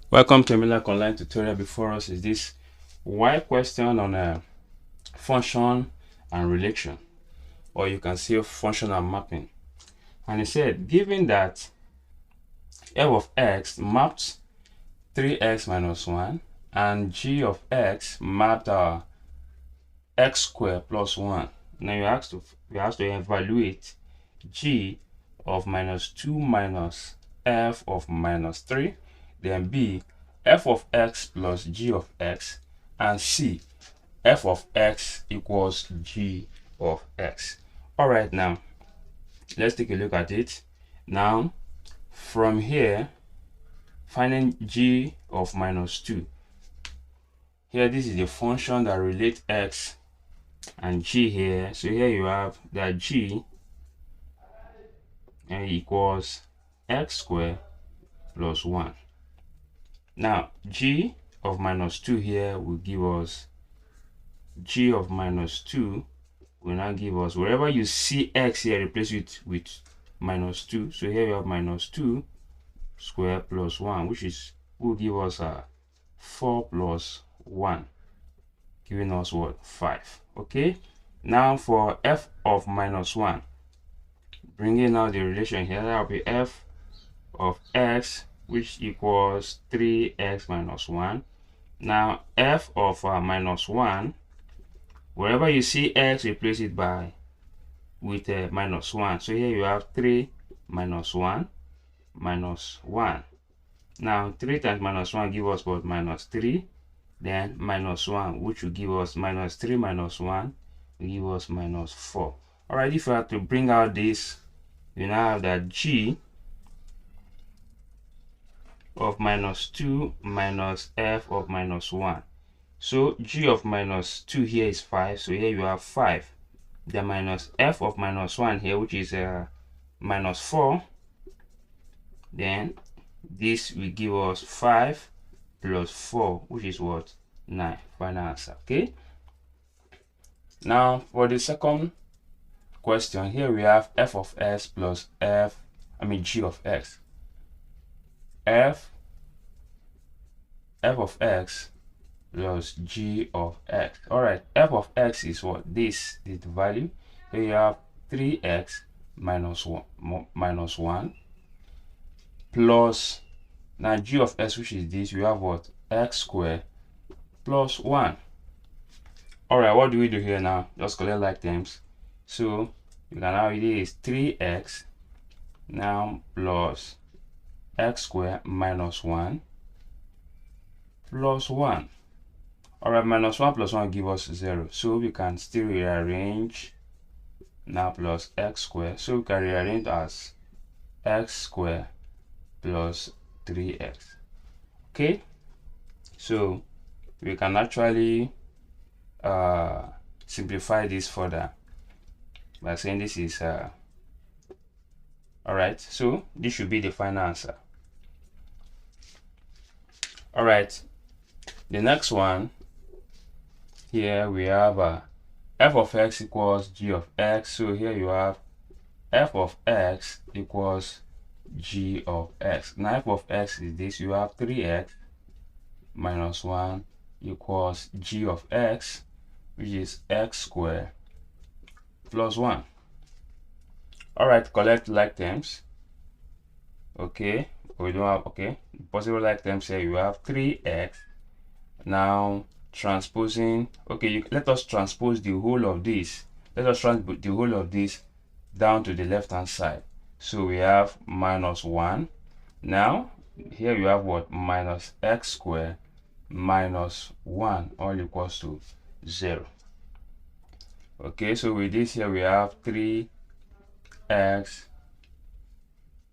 Welcome to Emilac Online tutorial. Before us is this why question on a function and relation, or you can see function and mapping. And it said, given that f of x mapped 3x minus 1 and g of x mapped x squared plus 1. Now you have to evaluate g of minus 2 minus f of minus 3, then b f of x plus g of x, and c f of x equals g of x. All right, now let's take a look at it. Now from here, finding g of minus 2. Here, this is the function that relates x and g here. So here you have that g equals x squared plus 1. Now g of minus 2 here will give us g of minus 2 will now give us, wherever you see x here, replace it with minus 2. So here you have minus 2 squared plus 1, which will give us 4 plus 1, giving us what? 5. Okay, now for f of minus 1, bringing out the relation here, that will be f of x, which equals 3x minus 1. Now f of minus 1, wherever you see x, replace it with minus 1. So here you have 3 minus 1 minus 1. Now 3 times minus 1 give us what? Minus 3. Then minus 1, which will give us minus 3 minus 1 will give us minus 4. All right, if you have to bring out this, you now have that g of minus 2 minus f of minus 1. So g of minus 2 here is 5. So here you have 5. The minus f of minus 1 here, which is minus 4. Then this will give us 5 plus 4, which is what? 9. Final answer. Okay. Now for the second question, here we have f of x plus g of x. f of x plus g of x. All right, f of x is what? This is the value. Here you have 3x minus 1 plus, now g of x, which is this, we have what? X squared plus 1. All right, what do we do here now? Just collect like terms. So you can now, it is 3x now plus x squared minus 1 plus 1. All right, minus 1 plus 1 give us 0. So we can still rearrange now plus x squared. So we can rearrange as x squared plus 3x. Okay, so we can actually simplify this further by saying this is all right, so this should be the final answer. All right, the next one here we have f of x equals g of x. So here you have f of x equals g of x. Now f of x is this, you have 3x minus 1 equals g of x, which is x squared plus 1. All right, collect like terms. Okay, we don't have, okay, possible like terms here, you have 3x. Now transposing, okay, let us transpose the whole of this. Let us transpose the whole of this down to the left hand side. So we have minus 1. Now here you have what? Minus x squared minus 1, all equals to 0. Okay, so with this here we have 3x,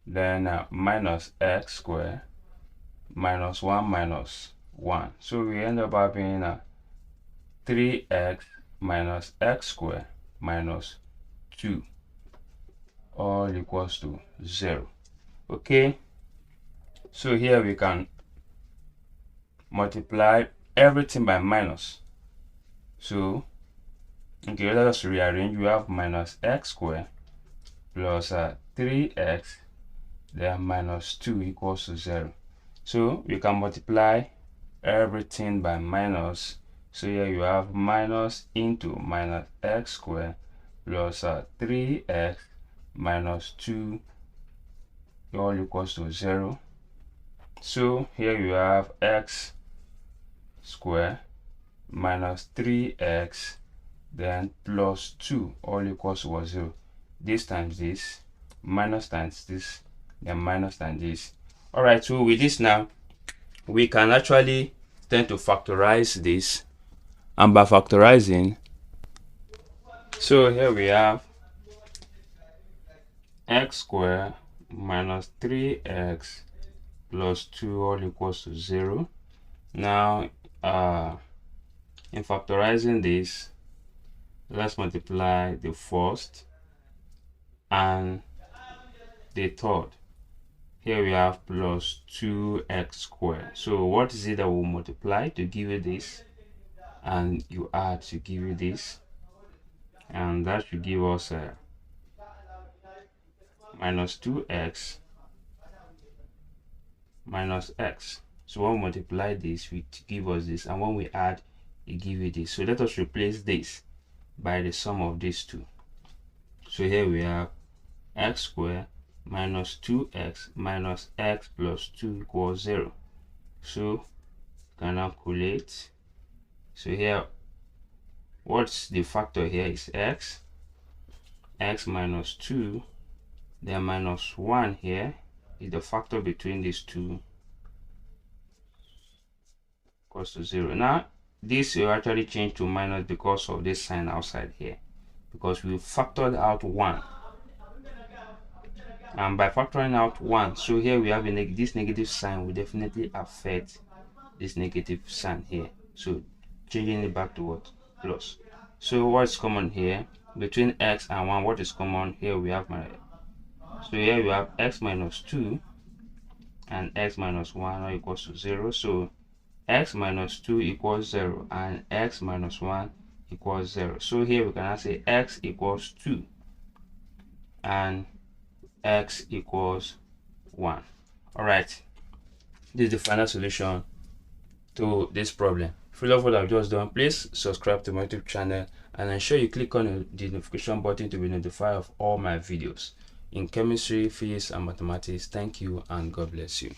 then minus x squared minus 1 minus 1. So we end up having 3x minus x squared minus 2, all equals to 0. Okay, so here we can multiply everything by minus. So okay, let us rearrange. We have minus x squared plus 3x, then minus 2 equals to 0. So we can multiply everything by minus. So here you have minus into minus x squared plus 3x minus 2 all equals to 0. So here you have x squared minus 3x then plus 2 all equals to 0. This times this, minus times this, then minus times this. Alright, so with this now, we can actually tend to factorize this. And by factorizing, so here we have x squared minus 3x plus 2 all equals to 0. Now, in factorizing this, let's multiply the first and the third. Here we have plus 2x squared. So what is it that will multiply to give you this? And you add to give you this. And that should give us minus 2x minus x. So when we multiply this, we give us this. And when we add, it give you this. So let us replace this by the sum of these two. So here we have x squared minus 2x minus x plus 2 equals 0. So you can calculate. So here, what's the factor here is x minus 2, then minus 1 here is the factor between these two equals to 0. Now this will actually change to minus because of this sign outside here, because we factored out 1. And by factoring out 1, so here we have this negative sign will definitely affect this negative sign here. So changing it back to what? Plus. So what's common here between x and 1? What is common here? We have so here we have x minus 2 and x minus 1 are equals to 0. So x minus 2 equals 0 and x minus 1 equals 0. So here we can now say x equals 2 and x equals 1. All right, this is the final solution to this problem. If you love what I've just done, please subscribe to my YouTube channel and ensure you click on the notification button to be notified of all my videos in chemistry, physics, and mathematics. Thank you and God bless you.